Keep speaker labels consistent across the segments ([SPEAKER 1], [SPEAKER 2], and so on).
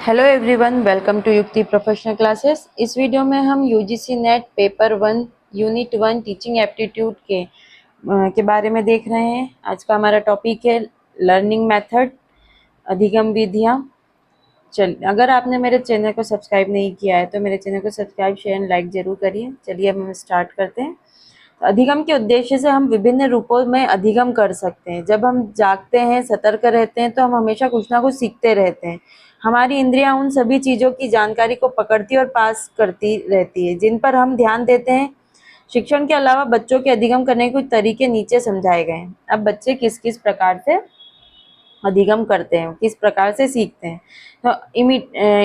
[SPEAKER 1] Hello everyone, welcome to युक्ति professional classes. इस video में हम UGC net paper 1 unit 1 teaching aptitude के बारे में देख रहे हैं। आज का हमारा टॉपिक है लर्निंग मेथड, अधिगम विधियाँ। अगर आपने मेरे चैनल को सब्सक्राइब नहीं किया है तो मेरे चैनल को सब्सक्राइब, शेयर एंड लाइक जरूर करिए। चलिए अब हम स्टार्ट करते हैं। अधिगम के उद्देश्य से हम विभिन्न रूपों में अधिगम कर सकते हैं। जब हम जागते हैं, सतर्क रहते हैं, तो हम हमेशा कुछ ना कुछ सीखते रहते हैं। हमारी इंद्रियां उन सभी चीज़ों की जानकारी को पकड़ती और पास करती रहती है जिन पर हम ध्यान देते हैं। शिक्षण के अलावा बच्चों के अधिगम करने के कुछ तरीके नीचे समझाए गए हैं। अब बच्चे किस किस प्रकार से अधिगम करते हैं, किस प्रकार से सीखते हैं। तो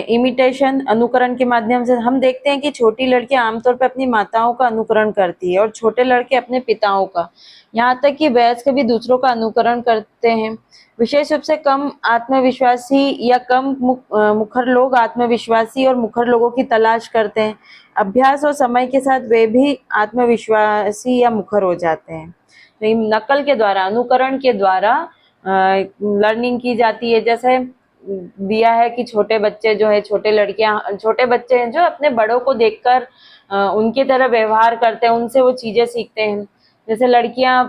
[SPEAKER 1] इमिटेशन, अनुकरण के माध्यम से हम देखते हैं कि छोटी लड़कियां आमतौर पर अपनी माताओं का अनुकरण करती है और छोटे लड़के अपने पिताओं का, यहाँ तक कि वयस्क भी दूसरों का अनुकरण करते हैं। विशेष रूप से कम आत्मविश्वासी या कम मुखर लोग आत्मविश्वासी और मुखर लोगों की तलाश करते हैं। अभ्यास और समय के साथ वे भी आत्मविश्वासी या मुखर हो जाते हैं। तो नकल के द्वारा, अनुकरण के द्वारा लर्निंग की जाती है। जैसे दिया है कि छोटे बच्चे जो है, छोटे बच्चे हैं जो अपने बड़ों को देखकर उनकी तरह व्यवहार करते हैं, उनसे वो चीजें सीखते हैं। जैसे लड़कियां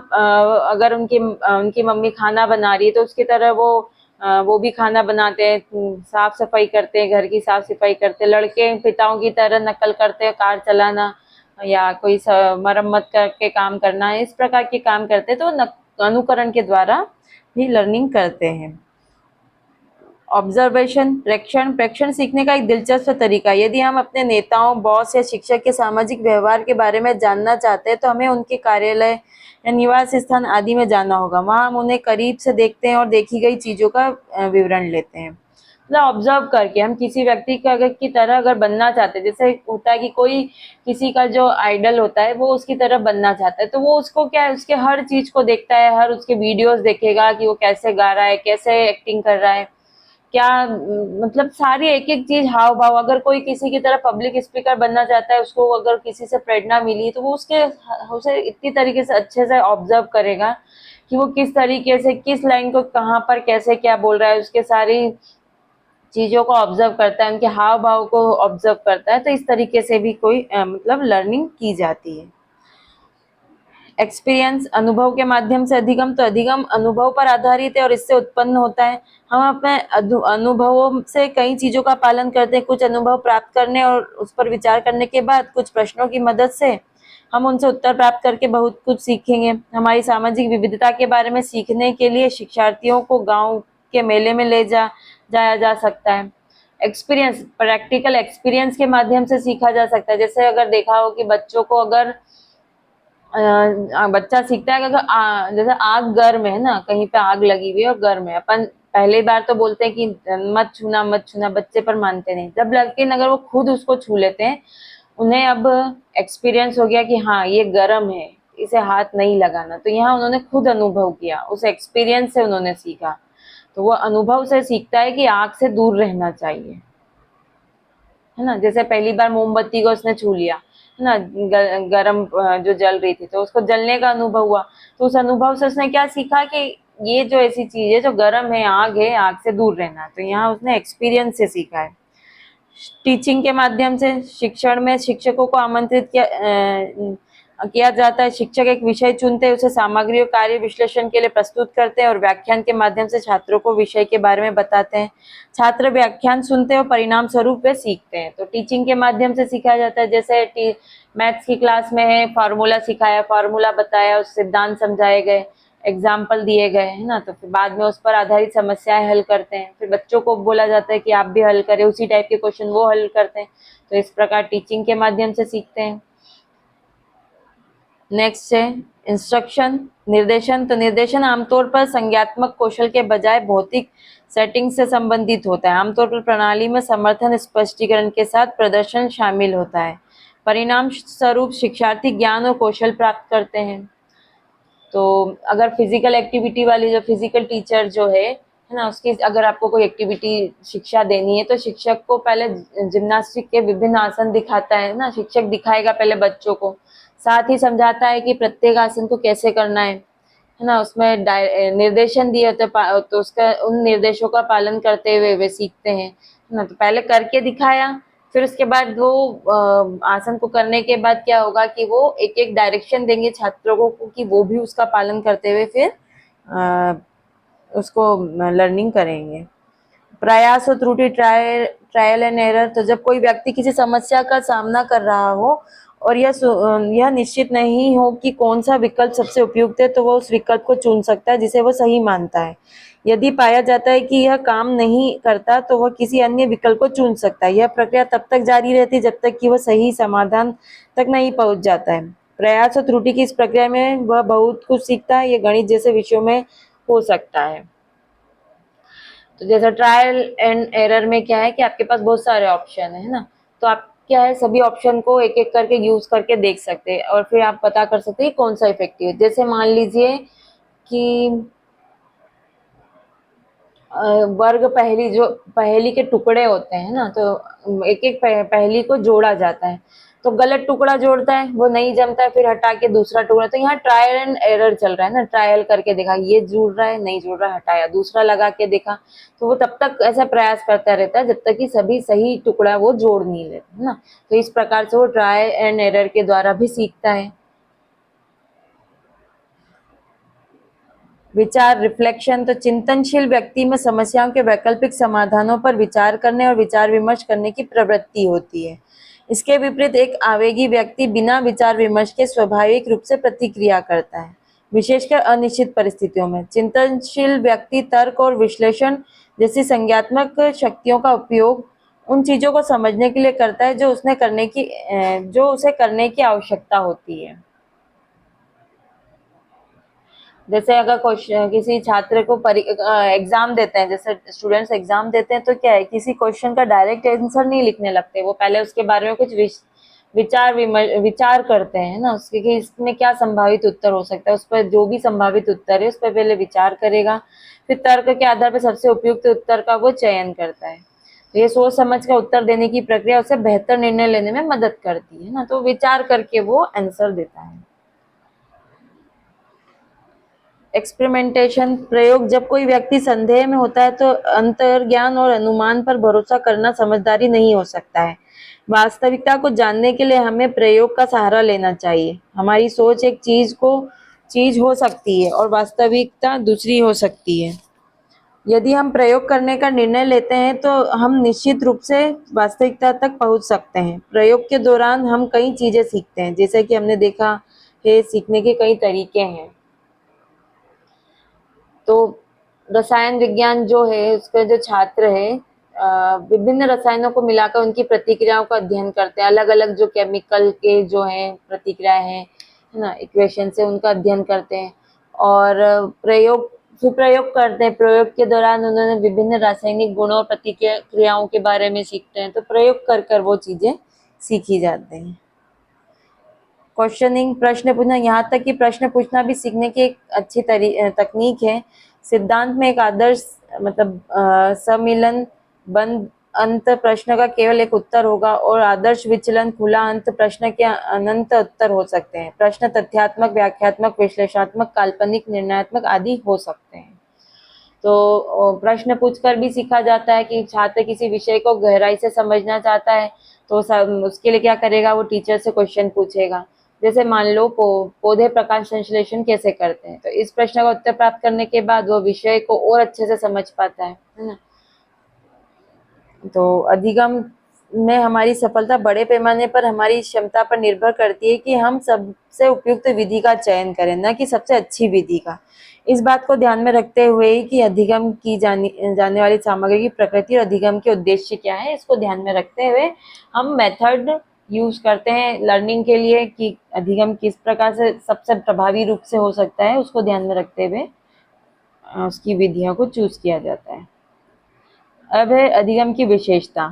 [SPEAKER 1] अगर उनकी मम्मी खाना बना रही है तो उसकी तरह वो भी खाना बनाते हैं, साफ सफाई करते हैं, घर की साफ सफाई करते हैं। लड़के पिताओं की तरह नकल करते हैं, कार चलाना या कोई मरम्मत करके काम करना, इस प्रकार के काम करते हैं। तो अनुकरण के द्वारा भी लर्निंग करते हैं। ऑब्जर्वेशन, प्रेक्षण सीखने का एक दिलचस्प तरीका है। यदि हम अपने नेताओं, बॉस या शिक्षक के सामाजिक व्यवहार के बारे में जानना चाहते हैं तो हमें उनके कार्यालय या निवास स्थान आदि में जाना होगा। वहां हम उन्हें करीब से देखते हैं और देखी गई चीजों का विवरण लेते हैं। मतलब ऑब्जर्व करके हम किसी व्यक्ति का की तरह अगर बनना चाहते हैं, जैसे होता है कि कोई किसी का जो आइडल होता है वो उसकी तरह बनना चाहता है, तो वो उसको क्या है, उसके हर चीज को देखता है, हर उसके वीडियोस देखेगा कि वो कैसे गा रहा है, कैसे एक्टिंग कर रहा है, क्या मतलब सारी एक एक चीज, हाव भाव। अगर कोई किसी की तरह पब्लिक स्पीकर बनना चाहता है, उसको अगर किसी से प्रेरणा मिली तो वो उसे इतनी तरीके से अच्छे से ऑब्जर्व करेगा कि वो किस तरीके से किस लाइन को कहाँ पर कैसे क्या बोल रहा है, उसके सारी चीजों को ऑब्जर्व करता है, उनके हाव भाव को ऑब्जर्व करता है। तो इस तरीके से भी कोई मतलब लर्निंग की जाती है। एक्सपीरियंस, अनुभव के माध्यम से अधिगम। तो अधिगम अनुभव पर आधारित है और इससे उत्पन्न होता है। हम अपने अनुभवों से कई चीजों का पालन करते हैं। कुछ अनुभव प्राप्त करने और उस पर विचार करने के बाद कुछ प्रश्नों की मदद से हम उनसे उत्तर प्राप्त करके बहुत कुछ सीखेंगे। हमारी सामाजिक विविधता के बारे में सीखने के लिए शिक्षार्थियों को गांव के मेले में जाया जा सकता है। एक्सपीरियंस, प्रैक्टिकल एक्सपीरियंस के माध्यम से सीखा जा सकता है। जैसे अगर देखा हो कि बच्चों को अगर बच्चा सीखता है कि अगर जैसे आग गर्म है ना, कहीं पे आग लगी हुई है और गर्म है, अपन पहली बार तो बोलते हैं कि मत छूना मत छूना, बच्चे पर मानते नहीं। जब लेकिन अगर वो खुद उसको छू लेते हैं, उन्हें अब एक्सपीरियंस हो गया कि हाँ ये गर्म है, इसे हाथ नहीं लगाना, तो यहाँ उन्होंने खुद अनुभव किया, उस एक्सपीरियंस से उन्होंने सीखा। तो वो अनुभव से सीखता है कि आग से दूर रहना चाहिए, है ना। जैसे पहली बार मोमबत्ती को उसने छू लिया, है ना, गरम जो जल रही थी, तो उसको जलने का अनुभव हुआ। तो उस अनुभव से उसने क्या सीखा कि ये जो ऐसी चीज है जो गरम है, आग से दूर रहना। तो यहाँ उसने एक्सपीरियंस से सीखा है। टीचिंग के माध्यम से, शिक्षण में शिक्षकों को आमंत्रित किया जाता है। शिक्षक एक विषय चुनते हैं, उसे सामग्री और कार्य विश्लेषण के लिए प्रस्तुत करते हैं और व्याख्यान के माध्यम से छात्रों को विषय के बारे में बताते हैं। छात्र व्याख्यान सुनते हैं और परिणाम स्वरूप वे सीखते हैं। तो टीचिंग के माध्यम से सिखाया जाता है। जैसे मैथ्स की क्लास में है, फार्मूला सिखाया, फार्मूला बताया, उस सिद्धांत समझाए गए, एग्जाम्पल दिए गए, है ना। तो फिर बाद में उस पर आधारित समस्याएं हल करते हैं। फिर बच्चों को बोला जाता है कि आप भी हल करें, उसी टाइप के क्वेश्चन वो हल करते हैं। तो इस प्रकार टीचिंग के माध्यम से सीखते हैं। नेक्स्ट है इंस्ट्रक्शन, निर्देशन। तो निर्देशन आमतौर पर संज्ञात्मक कौशल के बजाय भौतिक सेटिंग से संबंधित होता है। आमतौर पर प्रणाली में समर्थन, स्पष्टीकरण के साथ प्रदर्शन शामिल होता है। परिणाम स्वरूप शिक्षार्थी ज्ञान और कौशल प्राप्त करते हैं। तो अगर फिजिकल एक्टिविटी वाली जो फिजिकल टीचर जो है ना, उसकी अगर आपको कोई एक्टिविटी शिक्षा देनी है तो शिक्षक को पहले जिम्नास्टिक के विभिन्न आसन दिखाता है ना, शिक्षक दिखाएगा पहले बच्चों को, साथ ही समझाता है कि प्रत्येक आसन को कैसे करना है है ना, उसमें निर्देशन दिए होते तो उसका उन निर्देशों का पालन करते हुए वे सीखते हैं, है ना। तो पहले करके दिखाया, फिर उसके बाद वो आसन को करने के बाद क्या होगा कि वो एक एक डायरेक्शन देंगे छात्रों को कि वो भी उसका पालन करते हुए फिर उसको लर्निंग करेंगे। प्रयास और त्रुटि, ट्रायल एंड एरर। तो जब कोई व्यक्ति किसी समस्या का सामना कर रहा हो और यह निश्चित नहीं हो कि कौन सा विकल्प सबसे उपयुक्त है, तो वह उस विकल्प को चुन सकता है जिसे वह सही मानता है। यदि पाया जाता है कि यह काम नहीं करता, तो वह किसी अन्य विकल्प को चुन सकता है। यह प्रक्रिया तब तक जारी रहती है जब तक कि वह सही समाधान तक नहीं पहुंच जाता है। प्रयास और त्रुटि की इस प्रक्रिया में वह बहुत कुछ सीखता है। यह गणित जैसे विषयों में हो सकता है। तो जैसा ट्रायल एंड एरर में क्या है कि आपके पास बहुत सारे ऑप्शन है ना, तो आप क्या है सभी ऑप्शन को एक एक करके यूज करके देख सकते हैं और फिर आप पता कर सकते हैं कौन सा इफेक्टिव है। जैसे मान लीजिए कि वर्ग पहेली, जो पहेली के टुकड़े होते हैं ना, तो एक एक पहेली को जोड़ा जाता है, तो गलत टुकड़ा जोड़ता है, वो नहीं जमता है, फिर हटा के दूसरा टुकड़ा। तो यहाँ ट्रायल एंड एरर चल रहा है ना, ट्रायल करके देखा ये जुड़ रहा है, नहीं जुड़ रहा, हटाया, दूसरा लगा के देखा। तो वो तब तक ऐसा प्रयास करता रहता है जब तक कि सभी सही टुकड़ा वो जोड़ नहीं लेते, है ना। तो इस प्रकार से वो ट्रायल एंड एरर के द्वारा भी सीखता है। विचार रिफ्लेक्शन। तो चिंतनशील व्यक्ति में समस्याओं के वैकल्पिक समाधानों पर विचार करने और विचार विमर्श करने की प्रवृत्ति होती है। इसके विपरीत एक आवेगी व्यक्ति बिना विचार विमर्श के स्वाभाविक रूप से प्रतिक्रिया करता है, विशेषकर अनिश्चित परिस्थितियों में। चिंतनशील व्यक्ति तर्क और विश्लेषण जैसी संज्ञात्मक शक्तियों का उपयोग उन चीजों को समझने के लिए करता है जो उसे करने की आवश्यकता होती है। जैसे अगर क्वेश्चन किसी छात्र को एग्जाम देते हैं, जैसे स्टूडेंट्स एग्जाम देते हैं, तो क्या है किसी क्वेश्चन का डायरेक्ट आंसर नहीं लिखने लगते, वो पहले उसके बारे में कुछ विचार करते हैं ना, उसके कि इसमें क्या संभावित उत्तर हो सकता है, उस पर जो भी संभावित उत्तर है उस पर पहले विचार करेगा, फिर तर्क के आधार पर सबसे उपयुक्त उत्तर का वो चयन करता है। तो ये सोच समझ कर उत्तर देने की प्रक्रिया उसे बेहतर निर्णय लेने में मदद करती है ना, तो विचार करके वो आंसर देता है। एक्सपेरिमेंटेशन, प्रयोग। जब कोई व्यक्ति संदेह में होता है तो अंतर्ज्ञान और अनुमान पर भरोसा करना समझदारी नहीं हो सकता है। वास्तविकता को जानने के लिए हमें प्रयोग का सहारा लेना चाहिए। हमारी सोच एक चीज हो सकती है और वास्तविकता दूसरी हो सकती है। यदि हम प्रयोग करने का निर्णय लेते हैं तो हम निश्चित रूप से वास्तविकता तक पहुंच सकते हैं। प्रयोग के दौरान हम कई चीजें सीखते हैं, जैसे कि हमने देखा है सीखने के कई तरीके हैं। तो रसायन विज्ञान जो है उसके जो छात्र है विभिन्न रसायनों को मिलाकर उनकी प्रतिक्रियाओं का अध्ययन करते हैं, अलग अलग जो केमिकल के जो है प्रतिक्रियाएं हैं, है ना, इक्वेशन से उनका अध्ययन करते हैं और प्रयोग करते हैं। प्रयोग के दौरान उन्होंने विभिन्न रासायनिक गुणों और प्रतिक्रियाओं के बारे में सीखते हैं, तो प्रयोग कर कर वो चीजें सीखी जाती हैं। क्वेश्चनिंग, प्रश्न पूछना। यहाँ तक कि प्रश्न पूछना भी सीखने की एक अच्छी तकनीक है। सिद्धांत में एक आदर्श सम्मिलन बंद अंत प्रश्न का केवल एक उत्तर होगा और आदर्श विचलन खुला अंत प्रश्न के अनंत उत्तर हो सकते हैं। प्रश्न तथ्यात्मक, व्याख्यात्मक, विश्लेषणात्मक, काल्पनिक, निर्णयात्मक आदि हो सकते हैं। तो प्रश्न पूछकर भी सीखा जाता है कि छात्र किसी विषय को गहराई से समझना चाहता है तो उसके लिए क्या करेगा, वो टीचर से क्वेश्चन पूछेगा। जैसे मान लो पौधे प्रकाश संश्लेषण कैसे करते हैं, तो इस प्रश्न का उत्तर प्राप्त करने के बाद वो विषय को और अच्छे से समझ पाता है ना। तो अधिगम में हमारी सफलता बड़े पैमाने पर हमारी क्षमता पर निर्भर करती है कि हम सबसे उपयुक्त विधि का चयन करें, न कि सबसे अच्छी विधि का। इस बात को ध्यान में रखते हुए ही कि अधिगम की जाने वाली सामग्री की प्रकृति और अधिगम के उद्देश्य क्या है, इसको ध्यान में रखते हुए हम मेथड यूज करते हैं लर्निंग के लिए कि अधिगम किस प्रकार से सबसे प्रभावी रूप से हो सकता है, उसको ध्यान में रखते हुए उसकी विधियों को चूज किया जाता है। अब है अधिगम की विशेषता।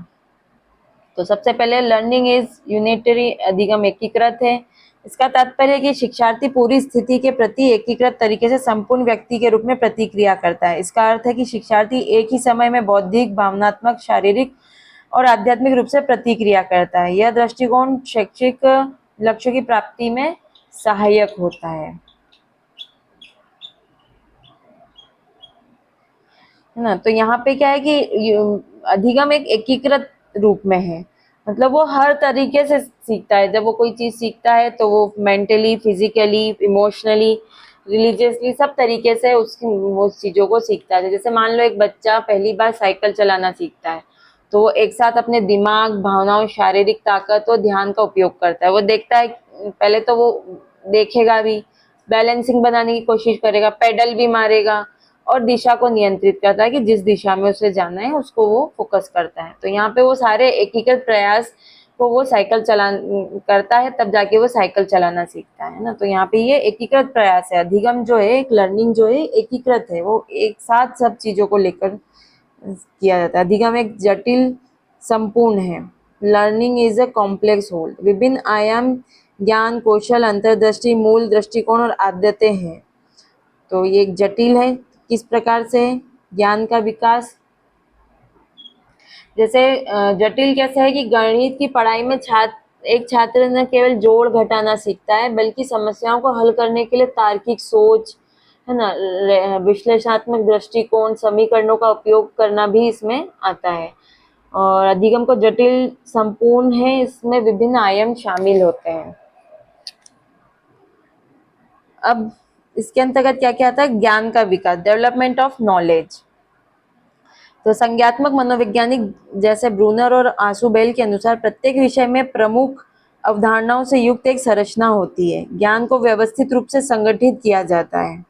[SPEAKER 1] तो सबसे पहले लर्निंग इज यूनिटरी, अधिगम एकीकृत है। इसका तात्पर्य है कि शिक्षार्थी पूरी स्थिति के प्रति एकीकृत तरीके से संपूर्ण व्यक्ति के रूप में प्रतिक्रिया करता है। इसका अर्थ है कि शिक्षार्थी एक ही समय में बौद्धिक, भावनात्मक, शारीरिक और आध्यात्मिक रूप से प्रतिक्रिया करता है। यह दृष्टिकोण शैक्षिक लक्ष्यों की प्राप्ति में सहायक होता है। है ना। तो यहाँ पे क्या है कि अधिगम एक एकीकृत रूप में है, मतलब वो हर तरीके से सीखता है। जब वो कोई चीज सीखता है तो वो मेंटली, फिजिकली, इमोशनली, रिलीजियसली सब तरीके से उसकी वो चीजों को सीखता है। जैसे मान लो एक बच्चा पहली बार साइकिल चलाना सीखता है, तो वो एक साथ अपने दिमाग, भावनाओं, शारीरिक ताकत और ध्यान का उपयोग करता है। वो देखता है, पहले तो वो देखेगा भी, बैलेंसिंग बनाने की कोशिश करेगा, पेडल भी मारेगा और दिशा को नियंत्रित करता है कि जिस दिशा में उसे जाना है उसको वो फोकस करता है। तो यहाँ पे वो सारे एकीकृत प्रयास को वो साइकिल चला करता है, तब जाके वो साइकिल चलाना सीखता है ना। तो यहाँ पे ये एकीकृत प्रयास है। अधिगम जो है, एक लर्निंग जो है एकीकृत है, वो एक साथ सब चीजों को लेकर किया जाता है। अधिगम एक जटिल संपूर्ण है। Learning is a complex whole. विभिन्न आयाम, ज्ञान, कौशल, अंतर्दृष्टि, मूल दृष्टिकोण और आदतें हैं। तो ये एक जटिल है। किस प्रकार से ज्ञान का विकास, जैसे जटिल कैसे है कि गणित की पढ़ाई में एक छात्र न केवल जोड़ घटाना सीखता है, बल्कि समस्याओं को हल करने के लिए तार्किक सोच, है ना, विश्लेषणात्मक दृष्टिकोण, समीकरणों का उपयोग करना भी इसमें आता है। और अधिगम को जटिल संपूर्ण है, इसमें विभिन्न आयाम शामिल होते हैं। अब इसके अंतर्गत क्या क्या आता है? ज्ञान का विकास, डेवलपमेंट ऑफ नॉलेज। तो संज्ञात्मक मनोवैज्ञानिक जैसे ब्रूनर और आशुबेल के अनुसार प्रत्येक विषय में प्रमुख अवधारणाओं से युक्त एक संरचना होती है। ज्ञान को व्यवस्थित रूप से संगठित किया जाता है।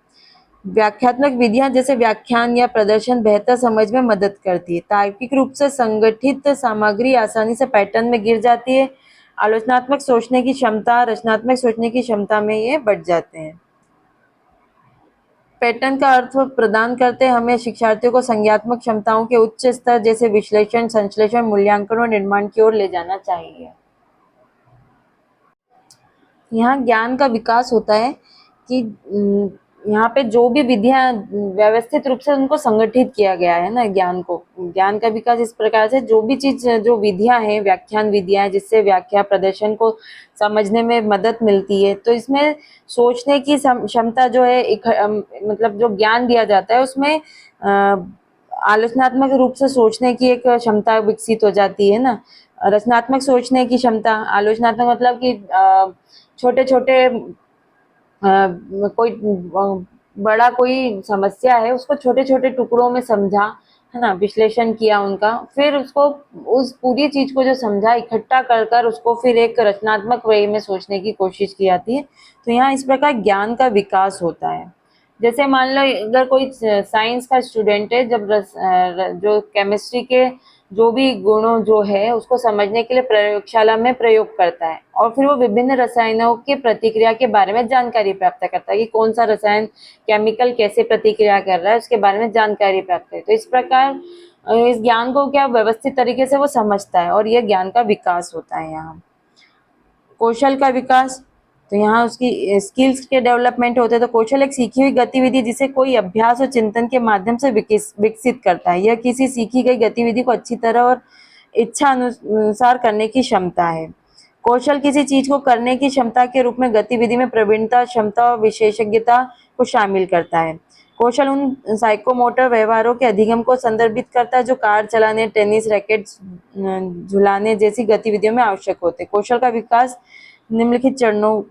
[SPEAKER 1] व्याख्यात्मक विधियां जैसे व्याख्यान या प्रदर्शन बेहतर समझ में मदद करती है। तार्किक रूप से संगठित सामग्री आसानी से पैटर्न में गिर जाती है। आलोचनात्मक सोचने की क्षमता, रचनात्मक सोचने की क्षमता में ये बढ़ जाते हैं। पैटर्न का अर्थ प्रदान करते हमें शिक्षार्थियों को संज्ञात्मक क्षमताओं के उच्च स्तर जैसे विश्लेषण, संश्लेषण, मूल्यांकन और निर्माण की ओर ले जाना चाहिए। यहाँ ज्ञान का विकास होता है कि यहाँ पे जो भी विधियां व्यवस्थित रूप से उनको संगठित किया गया है ना, ज्ञान को, ज्ञान का विकास इस प्रकार से, जो भी चीज, जो विधियां हैं, व्याख्यान विधियां हैं, जिससे व्याख्या प्रदर्शन को समझने में मदद मिलती है, तो इसमें सोचने की क्षमता जो है, मतलब जो ज्ञान दिया जाता है उसमें आलोचनात्मक रूप से सोचने की एक क्षमता विकसित हो जाती है ना। रचनात्मक सोचने की क्षमता, आलोचनात्मक मतलब कि छोटे छोटे कोई बड़ा कोई समस्या है, उसको छोटे छोटे टुकड़ों में समझा, है ना, विश्लेषण किया उनका, फिर उसको, उस पूरी चीज को जो समझा, इकट्ठा कर कर उसको फिर एक रचनात्मक वे में सोचने की कोशिश की जाती है। तो यहाँ इस प्रकार ज्ञान का विकास होता है। जैसे मान लो अगर कोई साइंस का स्टूडेंट है, जब जो केमिस्ट्री के जो भी गुणों जो है उसको समझने के लिए प्रयोगशाला में प्रयोग करता है, और फिर वो विभिन्न रसायनों के प्रतिक्रिया के बारे में जानकारी प्राप्त करता है कि कौन सा रसायन, केमिकल कैसे प्रतिक्रिया कर रहा है, उसके बारे में जानकारी प्राप्त करे। तो इस प्रकार इस ज्ञान को क्या व्यवस्थित तरीके से वो समझता है, और यह ज्ञान का विकास होता है। यहाँ कौशल का विकास, तो यहाँ उसकी स्किल्स के डेवलपमेंट होते हैं। तो कौशल एक सीखी हुई गतिविधि जिसे कोई अभ्यास और चिंतन के माध्यम से विकसित करता है। यह किसी सीखी गई गतिविधि को अच्छी तरह और इच्छा अनुसार करने की क्षमता है। कौशल किसी चीज को करने की क्षमता के रूप में गतिविधि में प्रवीणता, क्षमता और विशेषज्ञता को शामिल करता है। कौशल उन साइकोमोटर व्यवहारों के अधिगम को संदर्भित करता है जो कार चलाने, टेनिस रैकेट झुलाने जैसी गतिविधियों में आवश्यक होते हैं। कौशल का विकास निम्नलिखित चरणों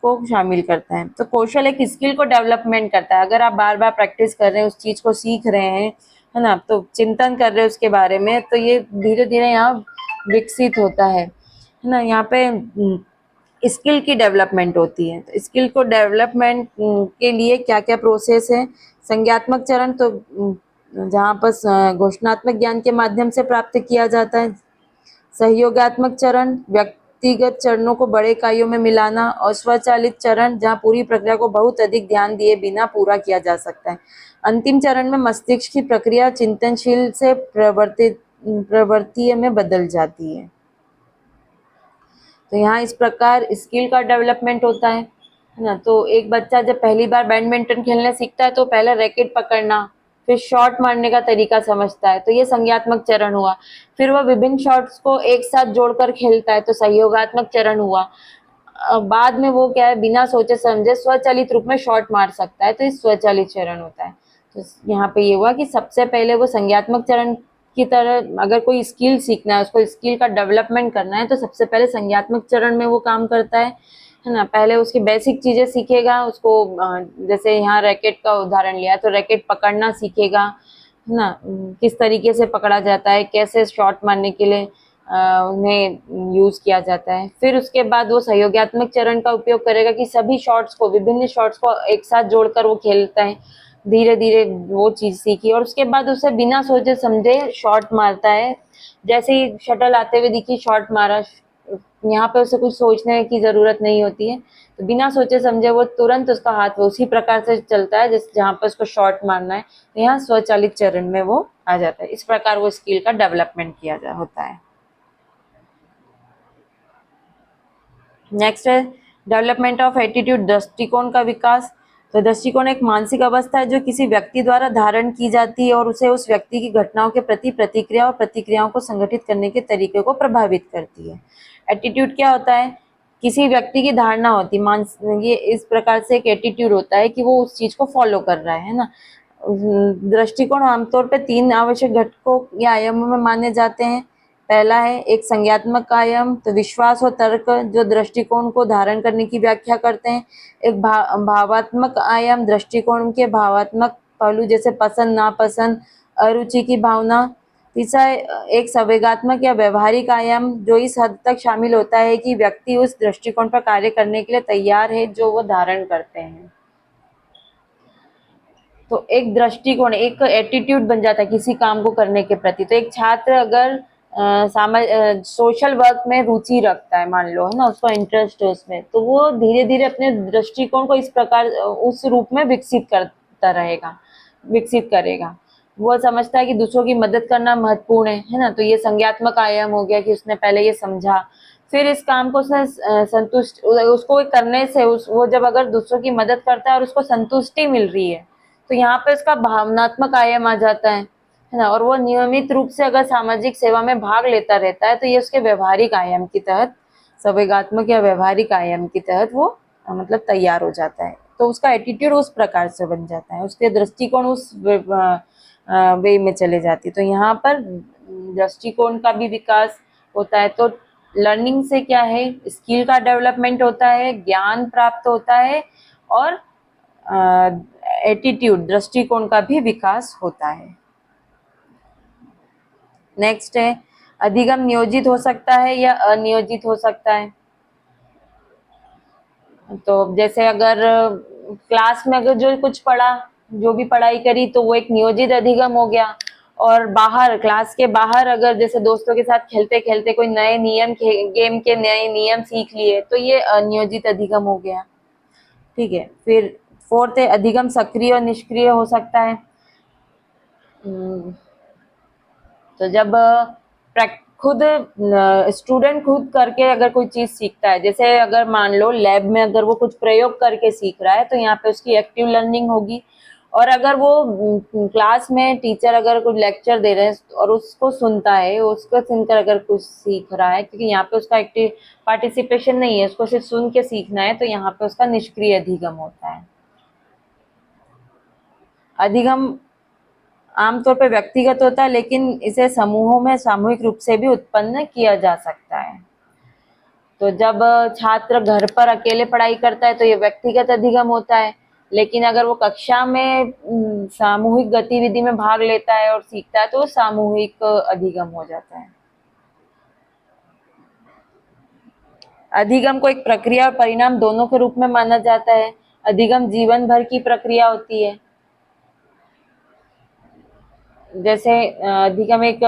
[SPEAKER 1] को शामिल करता है। तो कौशल एक स्किल को डेवलपमेंट करता है। अगर आप बार बार प्रैक्टिस कर रहे हैं, उस चीज को सीख रहे हैं, है ना, तो चिंतन कर रहे हैं उसके बारे में, तो ये धीरे धीरे यहाँ विकसित होता है ना। यहाँ पे स्किल की डेवलपमेंट होती है। तो स्किल को डेवलपमेंट के लिए क्या क्या प्रोसेस है? संज्ञात्मक चरण, तो जहाँ पर घोषणात्मक ज्ञान के माध्यम से प्राप्त किया जाता है। सहयोगात्मक चरण, व्यक्तिगत चरणों को बड़े इकाइयों में मिलाना। और स्वचालित चरण, जहाँ पूरी प्रक्रिया को बहुत अधिक ध्यान दिए बिना पूरा किया जा सकता है। अंतिम चरण में मस्तिष्क की प्रक्रिया चिंतनशील से प्रवृत्ति में बदल जाती है। तो यहाँ इस प्रकार स्किल का डेवलपमेंट होता है ना। तो एक बच्चा जब पहली बार बैडमिंटन खेलने सीखता है तो पहले रैकेट पकड़ना, फिर शॉट मारने का तरीका समझता है, तो ये संज्ञात्मक चरण हुआ। फिर वह विभिन्न शॉट्स को एक साथ जोड़कर खेलता है, तो सहयोगात्मक चरण हुआ। बाद में वो क्या है, बिना सोचे समझे स्वचालित रूप में शॉट मार सकता है, तो ये स्वचालित चरण होता है। तो यहाँ पे ये हुआ कि सबसे पहले वो संज्ञात्मक चरण की तरह, अगर कोई स्किल सीखना है, उसको स्किल का डेवलपमेंट करना है, तो सबसे पहले संज्ञात्मक चरण में वो काम करता है ना। पहले उसकी बेसिक चीजें सीखेगा, उसको जैसे यहाँ रैकेट का उदाहरण लिया तो रैकेट पकड़ना सीखेगा, है ना, किस तरीके से पकड़ा जाता है, कैसे शॉट मारने के लिए उन्हें यूज किया जाता है। फिर उसके बाद वो सहयोगात्मक चरण का उपयोग करेगा कि सभी शॉट्स को, विभिन्न शॉट्स को एक साथ जोड़कर वो खेलता है। धीरे धीरे वो चीज सीखी और उसके बाद उसे बिना सोचे समझे शॉट मारता है। जैसे ही शटल आते हुए दिखी, शॉट मारा। यहाँ पे उसे कुछ सोचने की जरूरत नहीं होती है, तो बिना सोचे समझे वो तुरंत उसका हाथ वो उसी प्रकार से चलता है जिस जहाँ पे उसको शॉट मारना है। तो यहाँ स्वचालित चरण में वो आ जाता है। इस प्रकार वो स्किल का डेवलपमेंट किया होता है। नेक्स्ट है डेवलपमेंट ऑफ एटीट्यूड, दृष्टिकोण का विकास। तो दृष्टिकोण एक मानसिक अवस्था है जो किसी व्यक्ति द्वारा धारण की जाती है और उसे उस व्यक्ति की घटनाओं के प्रति प्रतिक्रिया और प्रतिक्रियाओं को संगठित करने के तरीके को प्रभावित करती है। एटीट्यूड क्या होता है? किसी व्यक्ति की धारणा होती है, ये इस प्रकार से एक एटीट्यूड होता है कि वो उस चीज को फॉलो कर रहा है ना। दृष्टिकोण आमतौर पर 3 आवश्यक घटकों या आयामों में माने जाते हैं। पहला है एक संज्ञात्मक आयाम, तो विश्वास और तर्क जो दृष्टिकोण को धारण करने की व्याख्या करते हैं। एक भावात्मक आयाम, दृष्टिकोण के भावात्मक पहलू जैसे पसंद नापसंद, अरुचि की भावना। तीसरा एक संवेगात्मक या व्यवहारिक आयाम जो इस हद तक शामिल होता है कि व्यक्ति उस दृष्टिकोण पर कार्य करने के लिए तैयार है जो वो धारण करते हैं। तो एक दृष्टिकोण, एक एटीट्यूड बन जाता है किसी काम को करने के प्रति। तो एक छात्र अगर सोशल वर्क में रुचि रखता है, मान लो, है ना, उसका इंटरेस्ट है उसमें, तो वो धीरे धीरे अपने दृष्टिकोण को इस प्रकार उस रूप में विकसित करता रहेगा, विकसित करेगा। वो समझता है कि दूसरों की मदद करना महत्वपूर्ण है ना। तो ये संज्ञात्मक आयाम हो गया कि उसने पहले ये समझा, फिर इस काम को उसने संतुष्ट, उसको करने से वो जब अगर दूसरों की मदद करता है और उसको संतुष्टि मिल रही है, तो यहाँ पे उसका भावनात्मक आयाम आ जाता है ना। और वो नियमित रूप से अगर सामाजिक सेवा में भाग लेता रहता है, तो ये उसके व्यवहारिक आयाम की तहत, संवेगात्मक या व्यवहारिक आयाम की तहत वो मतलब तैयार हो जाता है। तो उसका एटीट्यूड उस प्रकार से बन जाता है, उसके दृष्टिकोण उस वे में चले जाती है। तो यहाँ पर दृष्टिकोण का भी विकास होता है। तो लर्निंग से क्या है, स्किल का डेवलपमेंट होता है, ज्ञान प्राप्त होता है और एटीट्यूड, दृष्टिकोण का भी विकास होता है। नेक्स्ट है अधिगम नियोजित हो सकता है या अनियोजित हो सकता है। तो जैसे अगर क्लास में अगर जो कुछ पढ़ा, जो भी पढ़ाई करी, तो वो एक नियोजित अधिगम हो गया। और बाहर, क्लास के बाहर अगर जैसे दोस्तों के साथ खेलते खेलते कोई नए नियम, गेम के नए नियम सीख लिए, तो ये अनियोजित अधिगम हो गया। ठीक है। फिर फोर्थ है अधिगम सक्रिय और निष्क्रिय हो सकता है। तो जब खुद स्टूडेंट खुद करके अगर कोई चीज सीखता है, जैसे अगर मान लो लैब में अगर वो कुछ प्रयोग करके सीख रहा है, तो यहाँ पे उसकी एक्टिव लर्निंग होगी। और अगर वो क्लास में टीचर अगर कुछ लेक्चर दे रहे हैं और उसको सुनता है, उसको सुनकर अगर कुछ सीख रहा है, क्योंकि यहाँ पे उसका एक्टिव पार्टिसिपेशन नहीं है, उसको सिर्फ सुन के सीखना है, तो यहाँ पे उसका निष्क्रिय अधिगम होता है। अधिगम आमतौर पर व्यक्तिगत होता है, लेकिन इसे समूहों में सामूहिक रूप से भी उत्पन्न किया जा सकता है। तो जब छात्र घर पर अकेले पढ़ाई करता है, तो ये व्यक्तिगत अधिगम होता है। लेकिन अगर वो कक्षा में सामूहिक गतिविधि में भाग लेता है और सीखता है, तो वो सामूहिक अधिगम हो जाता है। अधिगम को एक प्रक्रिया और परिणाम दोनों के रूप में माना जाता है। अधिगम जीवन भर की प्रक्रिया होती है। जैसे अधिगम एक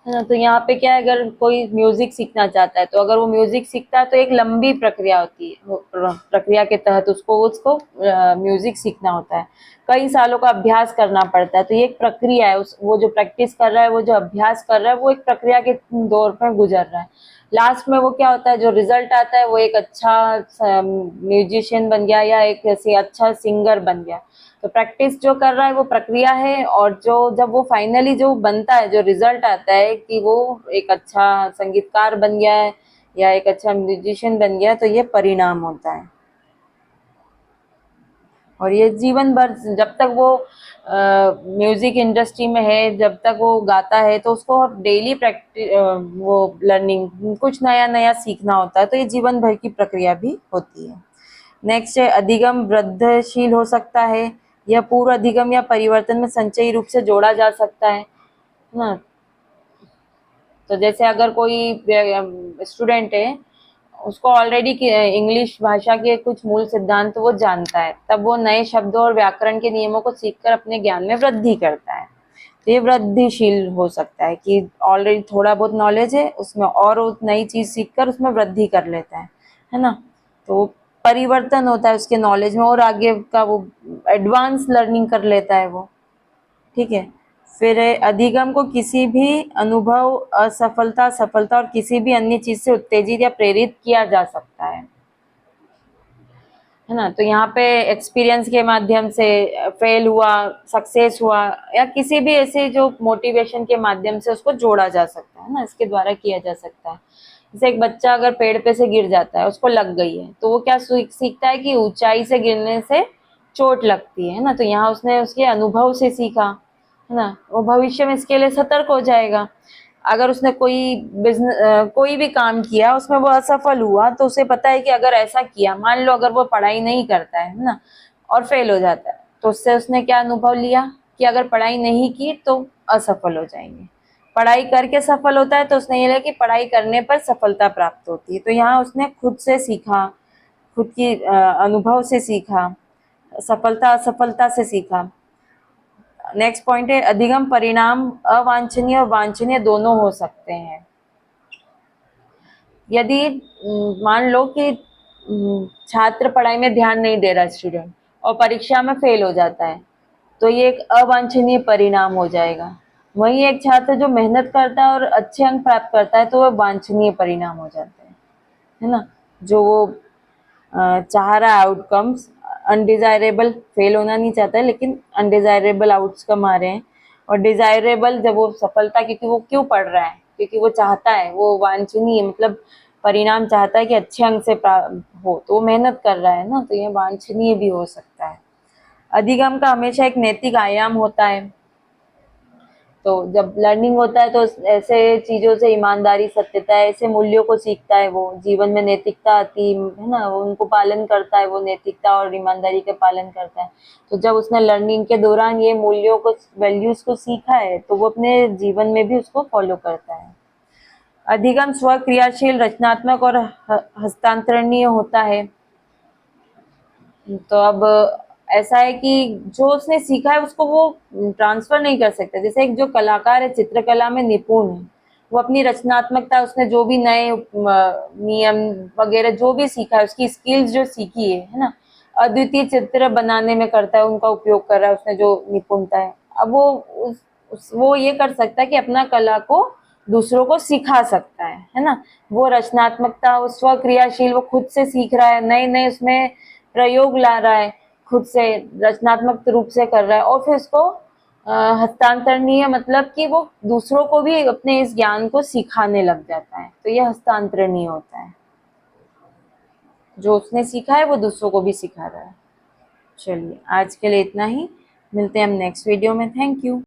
[SPEAKER 1] है ना, तो यहाँ पे क्या है, अगर कोई म्यूजिक सीखना चाहता है, तो अगर वो म्यूजिक सीखता है, तो एक लंबी प्रक्रिया होती है। वो प्रक्रिया के तहत उसको उसको म्यूजिक सीखना होता है, कई सालों का अभ्यास करना पड़ता है। तो ये एक प्रक्रिया है। वो जो प्रैक्टिस कर रहा है, वो जो अभ्यास कर रहा है, वो एक प्रक्रिया के दौर पर गुजर रहा है। लास्ट में वो क्या होता है, जो रिजल्ट आता है, वो एक अच्छा म्यूजिशियन बन गया या एक ऐसे अच्छा सिंगर बन गया। तो प्रैक्टिस जो कर रहा है वो प्रक्रिया है, और जो जब वो फाइनली जो बनता है, जो रिजल्ट आता है कि वो एक अच्छा संगीतकार बन गया है या एक अच्छा म्यूजिशियन बन गया, तो ये परिणाम होता है। और ये जीवन भर जब तक वो म्यूजिक इंडस्ट्री में है, जब तक वो गाता है, तो उसको डेली प्रैक्टिस वो लर्निंग कुछ नया नया सीखना होता है, तो ये जीवन भर की प्रक्रिया भी होती है। नेक्स्ट है अधिगम वृद्धिशील हो सकता है, यह पूर्व अधिगम या परिवर्तन में संचयी रूप से जोड़ा जा सकता है ना। तो जैसे अगर कोई स्टूडेंट है, उसको ऑलरेडी इंग्लिश भाषा के कुछ मूल सिद्धांत वो जानता है, तब वो नए शब्दों और व्याकरण के नियमों को सीखकर अपने ज्ञान में वृद्धि करता है। तो ये वृद्धिशील हो सकता है कि ऑलरेडी थोड़ा बहुत नॉलेज है, उसमें और नई चीज सीखकर उसमें वृद्धि कर लेता है ना। तो परिवर्तन होता है उसके नॉलेज में, और आगे का वो एडवांस लर्निंग कर लेता है वो। ठीक है। फिर अधिगम को किसी भी अनुभव, असफलता, सफलता और किसी भी अन्य चीज से उत्तेजित या प्रेरित किया जा सकता है ना। तो यहाँ पे एक्सपीरियंस के माध्यम से, फेल हुआ, सक्सेस हुआ, या किसी भी ऐसे जो मोटिवेशन के माध्यम से उसको जोड़ा जा सकता है ना, इसके द्वारा किया जा सकता है। जैसे एक बच्चा अगर पेड़ पे से गिर जाता है, उसको लग गई है, तो वो क्या सीखता है कि ऊंचाई से गिरने से चोट लगती है ना। तो यहाँ उसने उसके अनुभव से सीखा है ना, वो भविष्य में इसके लिए सतर्क हो जाएगा। अगर उसने कोई बिजनेस, कोई भी काम किया, उसमें वो असफल हुआ, तो उसे पता है कि अगर ऐसा किया, मान लो अगर वो पढ़ाई नहीं करता है ना, और फेल हो जाता है, तो उससे उसने क्या अनुभव लिया कि अगर पढ़ाई नहीं की तो असफल हो जाएंगे। पढ़ाई करके सफल होता है, तो उसने ये लिया कि पढ़ाई करने पर सफलता प्राप्त होती है। तो यहाँ उसने खुद से सीखा, खुद की अनुभव से सीखा, सफलता असफलता से सीखा। नेक्स्ट पॉइंट है अधिगम परिणाम अवांछनीय और वांछनीय दोनों हो सकते हैं। यदि मान लो कि छात्र पढ़ाई में ध्यान नहीं दे रहा स्टूडेंट, और परीक्षा में फेल हो जाता है, तो ये एक अवांछनीय परिणाम हो जाएगा। वहीं एक छात्र जो मेहनत करता है और अच्छे अंक प्राप्त करता है, तो वह वांछनीय परिणाम हो जाते हैं, है ना। जो वो चाह रहा आउटकम्स, अनडिजायरेबल, फेल होना नहीं चाहता है, लेकिन अनडिजायरेबल आउटकम आ रहे हैं, और डिजायरेबल जब वो सफलता, क्योंकि वो क्यों पढ़ रहा है, क्योंकि वो चाहता है, वो वांछनीय मतलब परिणाम चाहता है कि अच्छे अंक से हो, तो वो मेहनत कर रहा है ना, तो ये वांछनीय भी हो सकता है। अधिगम का हमेशा एक नैतिक आयाम होता है। तो जब लर्निंग होता है, तो ऐसे चीजों से ईमानदारी, सत्यता, ऐसे मूल्यों को सीखता है वो, जीवन में नैतिकता आती है ना, वो उनको पालन करता है, वो नैतिकता और ईमानदारी के पालन करता है। तो जब उसने लर्निंग के दौरान ये मूल्यों को, वैल्यूज को सीखा है, तो वो अपने जीवन में भी उसको फॉलो करता है। अधिगम स्वक्रियाशील, रचनात्मक और हस्तांतरणीय होता है। तो अब ऐसा है कि जो उसने सीखा है उसको वो ट्रांसफर नहीं कर सकता। जैसे एक जो कलाकार है, चित्रकला में निपुण है, वो अपनी रचनात्मकता, उसने जो भी नए नियम वगैरह जो भी सीखा है, उसकी स्किल्स जो सीखी है ना, अद्वितीय चित्र बनाने में करता है, उनका उपयोग कर रहा है उसने जो निपुणता है। अब वो वो ये कर सकता है कि अपना कला को दूसरों को सिखा सकता है ना। वो रचनात्मकता, वो स्वक्रियाशील, वो खुद से सीख रहा है, नए नए उसमें प्रयोग ला रहा है, खुद से रचनात्मक रूप से कर रहा है, और फिर उसको हस्तांतरणीय मतलब कि वो दूसरों को भी अपने इस ज्ञान को सिखाने लग जाता है। तो ये हस्तांतरणीय होता है, जो उसने सीखा है वो दूसरों को भी सिखा रहा है। चलिए आज के लिए इतना ही, मिलते हैं हम नेक्स्ट वीडियो में। Thank you.